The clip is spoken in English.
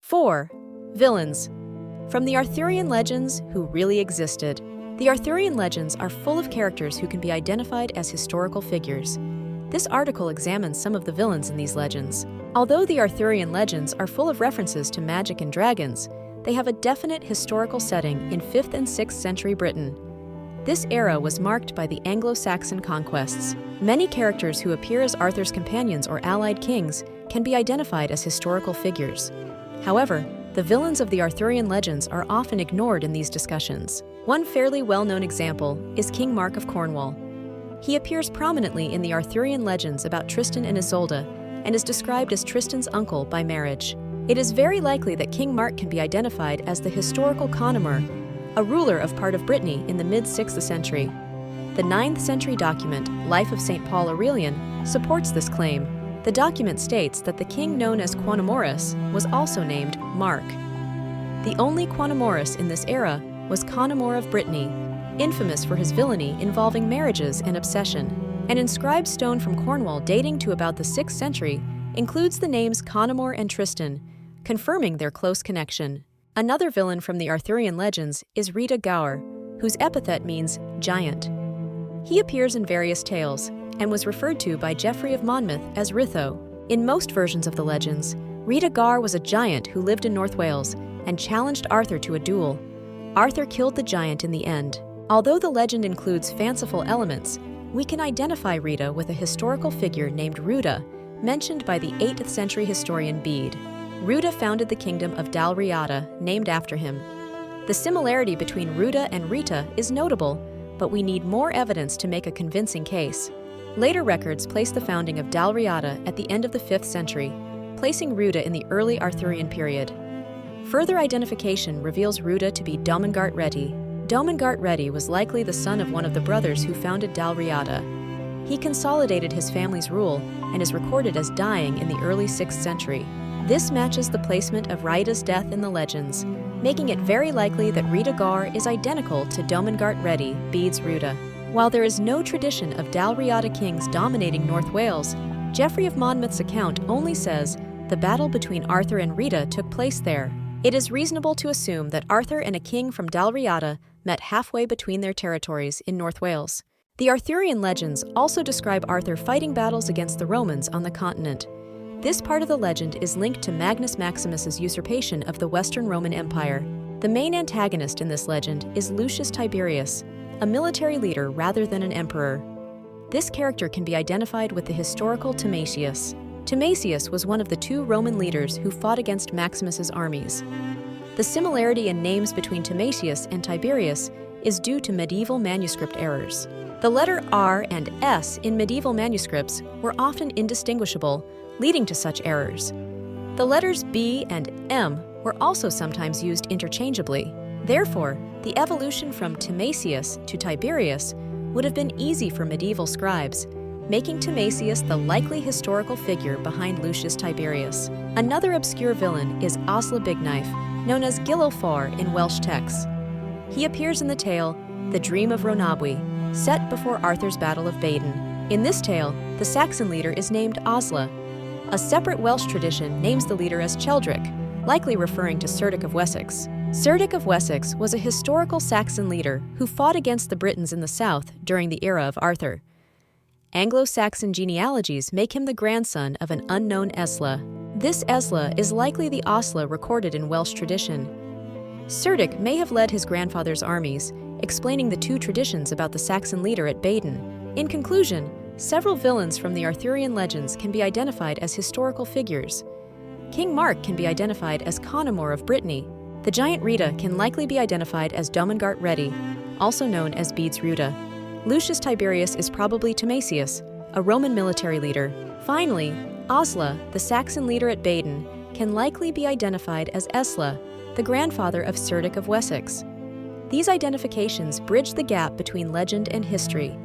4. Villains. From the Arthurian legends who really existed. The Arthurian legends are full of characters who can be identified as historical figures. This article examines some of the villains in these legends. Although the Arthurian legends are full of references to magic and dragons, they have a definite historical setting in 5th and 6th century Britain. This era was marked by the Anglo-Saxon conquests. Many characters who appear as Arthur's companions or allied kings can be identified as historical figures. However, the villains of the Arthurian legends are often ignored in these discussions. One fairly well-known example is King Mark of Cornwall. He appears prominently in the Arthurian legends about Tristan and Isolde, and is described as Tristan's uncle by marriage. It is very likely that King Mark can be identified as the historical Connemar, a ruler of part of Brittany in the mid-6th century. The 9th century document, Life of St. Paul Aurelian, supports this claim. The document states that the king known as Quanamoris was also named Mark. The only Quanamoris in this era was Connemar of Brittany, infamous for his villainy involving marriages and obsession. An inscribed stone from Cornwall dating to about the 6th century includes the names Connemar and Tristan, confirming their close connection. Another villain from the Arthurian legends is Ritauc, whose epithet means giant. He appears in various tales and was referred to by Geoffrey of Monmouth as Ritho. In most versions of the legends, Ritauc was a giant who lived in North Wales and challenged Arthur to a duel. Arthur killed the giant in the end. Although the legend includes fanciful elements, we can identify Rita with a historical figure named Rita, mentioned by the 8th century historian Bede. Rita founded the kingdom of Dalriada, named after him. The similarity between Rita and Rita is notable, but we need more evidence to make a convincing case. Later records place the founding of Dalriada at the end of the 5th century, placing Rita in the early Arthurian period. Further identification reveals Rita to be Domingart Reti. Domingart Reti was likely the son of one of the brothers who founded Dalriada. He consolidated his family's rule and is recorded as dying in the early 6th century. This matches the placement of Rita's death in the legends, making it very likely that Ritauc is identical to Domingart Reti, Bede's Rita. While there is no tradition of Dalriada kings dominating North Wales, Geoffrey of Monmouth's account only says the battle between Arthur and Rita took place there. It is reasonable to assume that Arthur and a king from Dalriada met halfway between their territories in North Wales. The Arthurian legends also describe Arthur fighting battles against the Romans on the continent. This part of the legend is linked to Magnus Maximus's usurpation of the Western Roman Empire. The main antagonist in this legend is Lucius Tiberius, a military leader rather than an emperor. This character can be identified with the historical Timasius. Timasius was one of the 2 Roman leaders who fought against Maximus's armies. The similarity in names between Timasius and Tiberius is due to medieval manuscript errors. The letter R and S in medieval manuscripts were often indistinguishable, leading to such errors. The letters B and M were also sometimes used interchangeably. Therefore, the evolution from Timasius to Tiberius would have been easy for medieval scribes, making Timasius the likely historical figure behind Lucius Tiberius. Another obscure villain is Osla Bigknife, known as Gilofar in Welsh texts. He appears in the tale The Dream of Rhonabwy, set before Arthur's Battle of Badon. In this tale, the Saxon leader is named Osla. A separate Welsh tradition names the leader as Cheldric, likely referring to Cerdic of Wessex. Cerdic of Wessex was a historical Saxon leader who fought against the Britons in the south during the era of Arthur. Anglo-Saxon genealogies make him the grandson of an unknown Esla. This Esla is likely the Osla recorded in Welsh tradition. Cerdic may have led his grandfather's armies, explaining the 2 traditions about the Saxon leader at Badon. In conclusion, several villains from the Arthurian legends can be identified as historical figures. King Mark can be identified as Connemar of Brittany. The giant Rita can likely be identified as Domingart Reti, also known as Bede's Rita. Lucius Tiberius is probably Timasius, a Roman military leader. Finally, Osla, the Saxon leader at Badon, can likely be identified as Esla, the grandfather of Cerdic of Wessex. These identifications bridge the gap between legend and history,